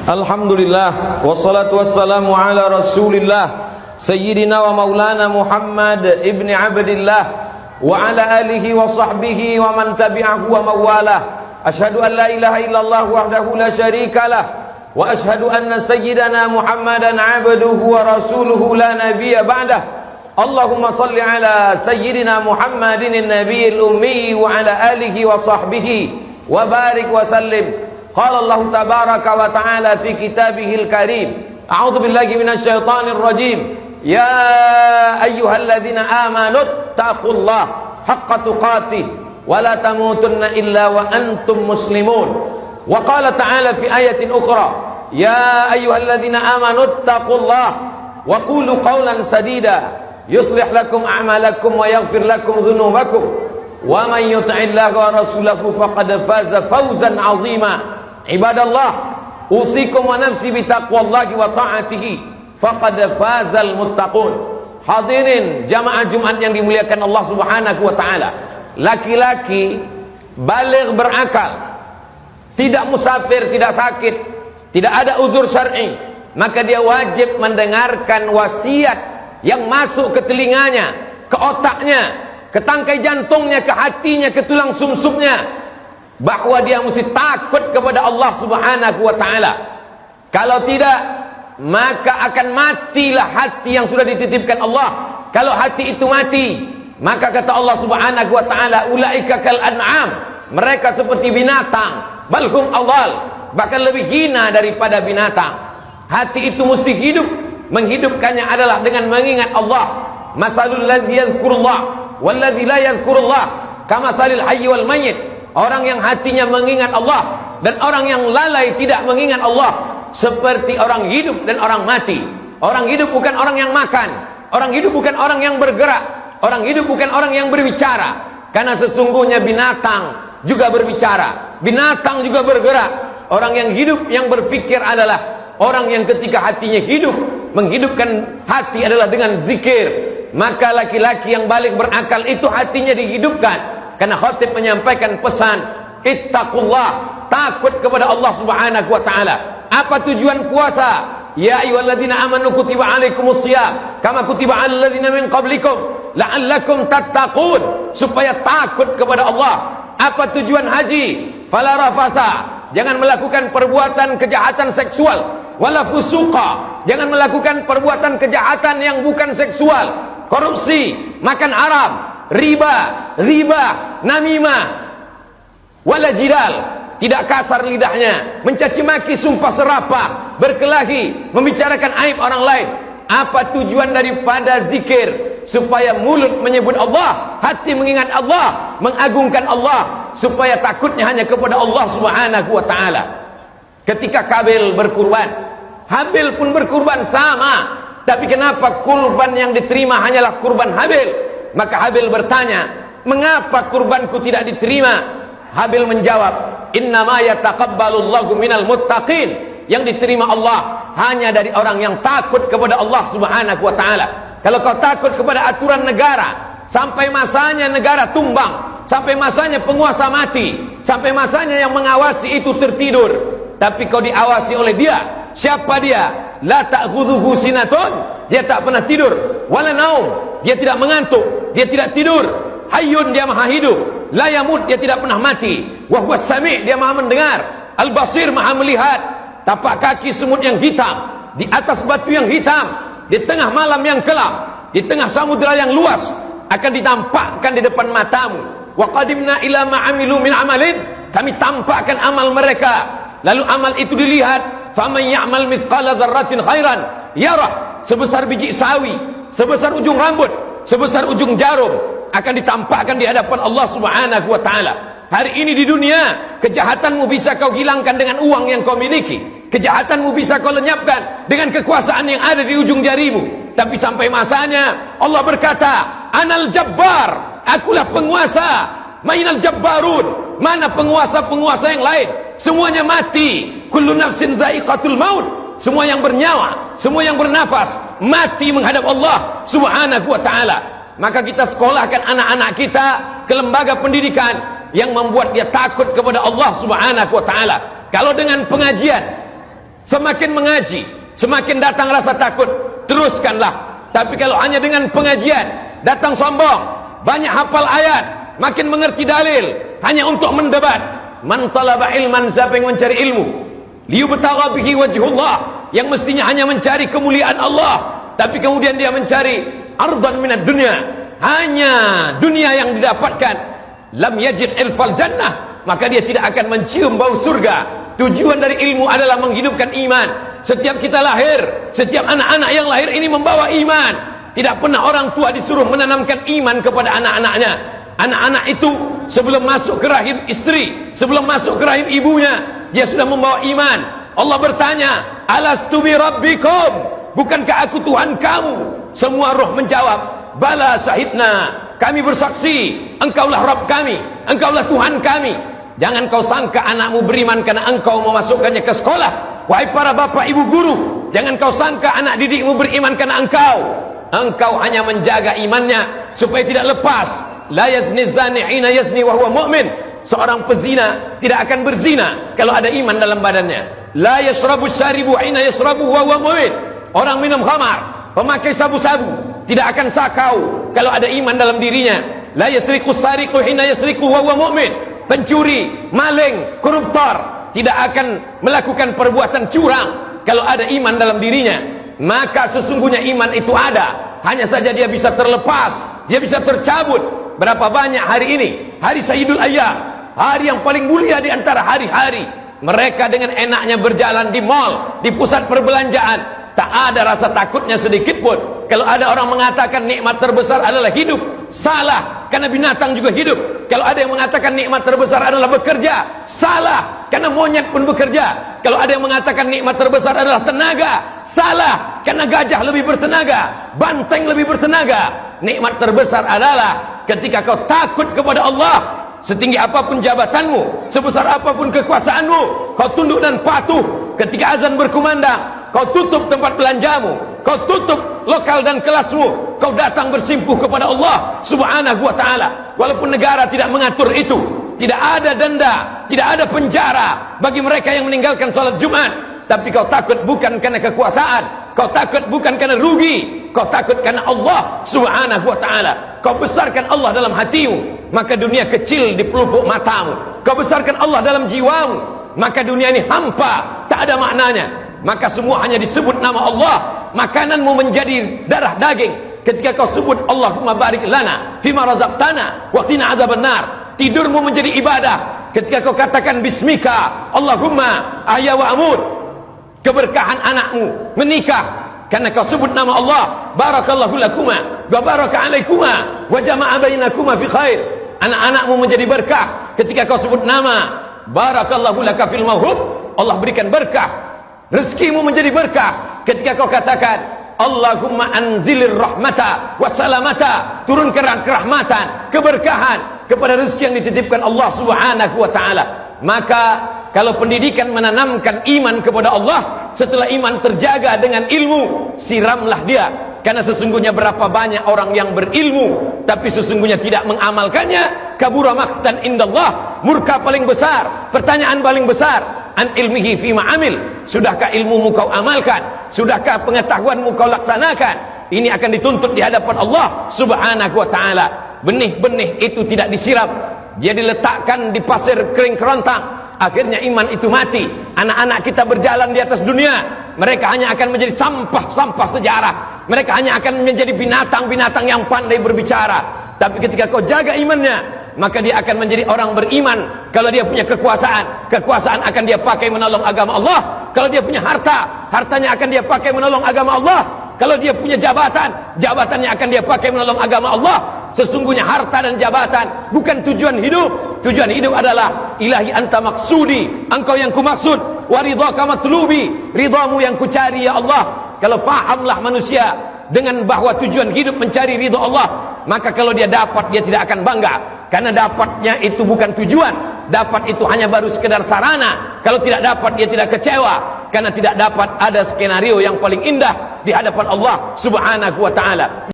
Alhamdulillah wassalatu wassalamu ala Rasulillah Sayyidina wa maulana Muhammad ibni Abdillah wa ala alihi wa sahbihi wa man tabi'ahu wa mawalah. Ashhadu an la ilaha illallah wahdahu la syarika lah wa ashhadu anna sayyidana Muhammadan abduhu wa rasuluhu la nabiyya ba'dah. Allahumma salli ala sayyidina Muhammadin nabiyil ummi wa ala alihi wa sahbihi wa barik wa sallim. Qala Allah tabaraka wa ta'ala fi kitabihil karim. A'udzu billahi minasy syaithanir rajim. Ya ayyuhalladzina amanu taqullaha haqqa tuqatih wa la tamutunna illa wa antum muslimun. Wa qala ta'ala fi ayatin ukhra. Ya ayyuhalladzina amanu taqullaha wa qulu qawlan sadida yuslih lakum a'malakum wa yaghfir lakum dhunubakum wa man yuti'illaha wa rasulahu faqad faza fawzan 'azima. Ibadallah, usikum wa nafsi bitaqwallahi wa ta'atihi faqad fazal muttaqun. Hadirin jamaah Jumat yang dimuliakan Allah Subhanahu wa taala. Laki-laki baligh berakal, tidak musafir, tidak sakit, tidak ada uzur syar'i, maka dia wajib mendengarkan wasiat yang masuk ke telinganya, ke otaknya, ke tangkai jantungnya, ke hatinya, ke tulang sumsumnya, bahwa dia mesti takut kepada Allah Subhanahu wa taala. Kalau tidak, maka akan matilah hati yang sudah dititipkan Allah. Kalau hati itu mati, maka kata Allah Subhanahu wa taala, ulaika kal an'am, mereka seperti binatang, balhum awal, bahkan lebih hina daripada binatang. Hati itu mesti hidup. Menghidupkannya adalah dengan mengingat Allah. Matsalul ladzi yadhkurullah wal ladzi la yadhkurullah kamatsalil hayy wal mayyit. Orang yang hatinya mengingat Allah dan orang yang lalai tidak mengingat Allah seperti orang hidup dan orang mati. Orang hidup bukan orang yang makan, orang hidup bukan orang yang bergerak, orang hidup bukan orang yang berbicara. Karena sesungguhnya binatang juga berbicara, binatang juga bergerak. Orang yang hidup, yang berfikir adalah orang yang ketika hatinya hidup. Menghidupkan hati adalah dengan zikir. Maka laki-laki yang balik berakal itu hatinya dihidupkan. Karena khatib menyampaikan pesan ittaqullah, takut kepada Allah Subhanahu wa taala. Apa tujuan puasa? Ya ayyuhalladzina amanu kutiba alaikumusiyam kama kutiba alal ladzina min qablikum la'allakum tattaqun, supaya takut kepada Allah. Apa tujuan haji? Fala rafatha, jangan melakukan perbuatan kejahatan seksual, wala fusuqa, jangan melakukan perbuatan kejahatan yang bukan seksual, korupsi, makan haram, riba, namimah, wala jidal, tidak kasar lidahnya, mencaci maki, sumpah serapah, berkelahi, membicarakan aib orang lain. Apa tujuan daripada zikir? Supaya mulut menyebut Allah, hati mengingat Allah, mengagungkan Allah, supaya takutnya hanya kepada Allah Subhanahu wa taala. Ketika Kabil berkurban, Habil pun berkurban sama, tapi kenapa kurban yang diterima hanyalah kurban Habil? Maka Habil bertanya, mengapa kurbanku tidak diterima? Habil menjawab, innama yataqabbalullahu minal muttaqin, yang diterima Allah hanya dari orang yang takut kepada Allah Subhanahu wa taala. Kalau kau takut kepada aturan negara, sampai masanya negara tumbang, sampai masanya penguasa mati, sampai masanya yang mengawasi itu tertidur, tapi kau diawasi oleh dia. Siapa dia? La ta'khudhuhu sinatun, dia tak pernah tidur, wala naum, dia tidak mengantuk, dia tidak tidur. Hayyun, dia maha hidup, la yamut, dia tidak pernah mati, wa huwas sami', dia maha mendengar, al basir, maha melihat. Tapak kaki semut yang hitam, di atas batu yang hitam, di tengah malam yang kelam, di tengah samudera yang luas, akan ditampakkan di depan matamu. Wa qadimna ila ma 'amilu min amalin, kami tampakkan amal mereka, lalu amal itu dilihat. Faman ya'mal mithqala dzarratin khairan yarah, sebesar biji sawi, sebesar ujung rambut, sebesar ujung jarum, akan ditampakkan di hadapan Allah Subhanahu wa taala. Hari ini di dunia, kejahatanmu bisa kau hilangkan dengan uang yang kau miliki, kejahatanmu bisa kau lenyapkan dengan kekuasaan yang ada di ujung jarimu. Tapi sampai masanya Allah berkata, Anal Jabbar, akulah penguasa. Mainal Jabbarun, mana penguasa-penguasa yang lain? Semuanya mati. Kullu nafsin dha'iqatul maut, semua yang bernyawa, semua yang bernafas mati menghadap Allah Subhanahu wa taala. Maka kita sekolahkan anak-anak kita ke lembaga pendidikan yang membuat dia takut kepada Allah Subhanahu wa taala. Kalau dengan pengajian, semakin mengaji, semakin datang rasa takut, teruskanlah. Tapi kalau hanya dengan pengajian, datang sombong, banyak hafal ayat, makin mengerti dalil, hanya untuk mendebat. Man talaba ilman, siapa yang mencari ilmu, liyubtagha bihi wajhullah, yang mestinya hanya mencari kemuliaan Allah, tapi kemudian dia mencari ardan minad dunya, hanya dunia yang didapatkan, lam yajid ilfal jannah, maka dia tidak akan mencium bau surga. Tujuan dari ilmu adalah menghidupkan iman. Setiap kita lahir, setiap anak-anak yang lahir ini membawa iman. Tidak pernah orang tua disuruh menanamkan iman kepada anak-anaknya. Anak-anak itu sebelum masuk ke rahim istri, sebelum masuk ke rahim ibunya, dia sudah membawa iman. Allah bertanya, alastu bi rabbikum, bukankah aku Tuhan kamu? Semua roh menjawab, bala syahidna, kami bersaksi, engkaulah Rabb kami, engkaulah Tuhan kami. Jangan kau sangka anakmu beriman karena engkau memasukkannya ke sekolah. Wahai para bapak ibu guru, jangan kau sangka anak didikmu beriman karena engkau hanya menjaga imannya supaya tidak lepas. La yazni zani hina yazni wa huwa mu'min. Seorang pezina tidak akan berzina kalau ada iman dalam badannya. La yashrabu syaribu hina yashrabu wa huwa mu'min. Orang minum khamar, pemakai sabu-sabu, tidak akan sakau kalau ada iman dalam dirinya. La yasriqu sariqu hina yasriqu wa huwa mu'min. Pencuri, maling, koruptor tidak akan melakukan perbuatan curang kalau ada iman dalam dirinya. Maka sesungguhnya iman itu ada, hanya saja dia bisa terlepas, dia bisa tercabut. Berapa banyak hari ini, hari Sayyidul Ayyam, hari yang paling mulia di antara hari-hari, mereka dengan enaknya berjalan di mal, di pusat perbelanjaan, tak ada rasa takutnya sedikit pun. Kalau ada orang mengatakan nikmat terbesar adalah hidup, salah, karena binatang juga hidup. Kalau ada yang mengatakan nikmat terbesar adalah bekerja, salah, karena monyet pun bekerja. Kalau ada yang mengatakan nikmat terbesar adalah tenaga, salah, karena gajah lebih bertenaga, banteng lebih bertenaga. Nikmat terbesar adalah ketika kau takut kepada Allah. Setinggi apapun jabatanmu, sebesar apapun kekuasaanmu, kau tunduk dan patuh. Ketika azan berkumandang, kau tutup tempat belanjamu, kau tutup lokal dan kelasmu, kau datang bersimpuh kepada Allah Subhanahu wa ta'ala. Walaupun negara tidak mengatur itu, tidak ada denda, tidak ada penjara bagi mereka yang meninggalkan salat Jumat. Tapi kau takut bukan karena kekuasaan, kau takut bukan karena rugi, kau takut karena Allah Subhanahu wa ta'ala. Kau besarkan Allah dalam hatimu, maka dunia kecil di pelupuk matamu. Kau besarkan Allah dalam jiwamu, maka dunia ini hampa, tak ada maknanya. Maka semua hanya disebut nama Allah. Makananmu menjadi darah daging ketika kau sebut Allahumma barik lana fima razaqtana wa qina azabannar. Tidurmu menjadi ibadah ketika kau katakan bismika Allahumma ahya wa amut. Keberkahan anakmu menikah karena kau sebut nama Allah. Barakallahu lakuma wa baraka alaikuma wa jama'a bainakuma fi khair. Anak-anakmu menjadi berkah ketika kau sebut nama barakallahu laka fil mawhub. Allah berikan berkah. Rezekimu menjadi berkah ketika kau katakan Allahumma anzilir rahmata wassalamata, turunkan kerahmatan, keberkahan kepada rezeki yang dititipkan Allah Subhanahu wa ta'ala. Maka kalau pendidikan menanamkan iman kepada Allah, setelah iman terjaga dengan ilmu, siramlah dia. Karena sesungguhnya berapa banyak orang yang berilmu tapi sesungguhnya tidak mengamalkannya. Kabura maqtan indallah, murka paling besar. Pertanyaan paling besar, an ilmihi fima amil, sudahkah ilmumu kau amalkan? Sudahkah pengetahuanmu kau laksanakan? Ini akan dituntut di hadapan Allah Subhanahu wa ta'ala. Benih-benih itu tidak disiram, dia diletakkan di pasir kering kerontang. Akhirnya iman itu mati. Anak-anak kita berjalan di atas dunia, mereka hanya akan menjadi sampah-sampah sejarah. Mereka hanya akan menjadi binatang-binatang yang pandai berbicara. Tapi ketika kau jaga imannya, maka dia akan menjadi orang beriman. Kalau dia punya kekuasaan, kekuasaan akan dia pakai menolong agama Allah. Kalau dia punya harta, hartanya akan dia pakai menolong agama Allah. Kalau dia punya jabatan, jabatannya akan dia pakai menolong agama Allah. Sesungguhnya harta dan jabatan bukan tujuan hidup. Tujuan hidup adalah ilahi anta maksudi, engkau yang kumaksud, wa ridhaka matlubi, ridhamu yang kucari ya Allah. Kalau fahamlah manusia dengan bahwa tujuan hidup mencari ridha Allah, maka kalau dia dapat, dia tidak akan bangga, karena dapatnya itu bukan tujuan. Dapat itu hanya baru sekedar sarana. Kalau tidak dapat, dia tidak kecewa, karena tidak dapat ada skenario yang paling indah di hadapan Allah Subhanahu wa ta'ala.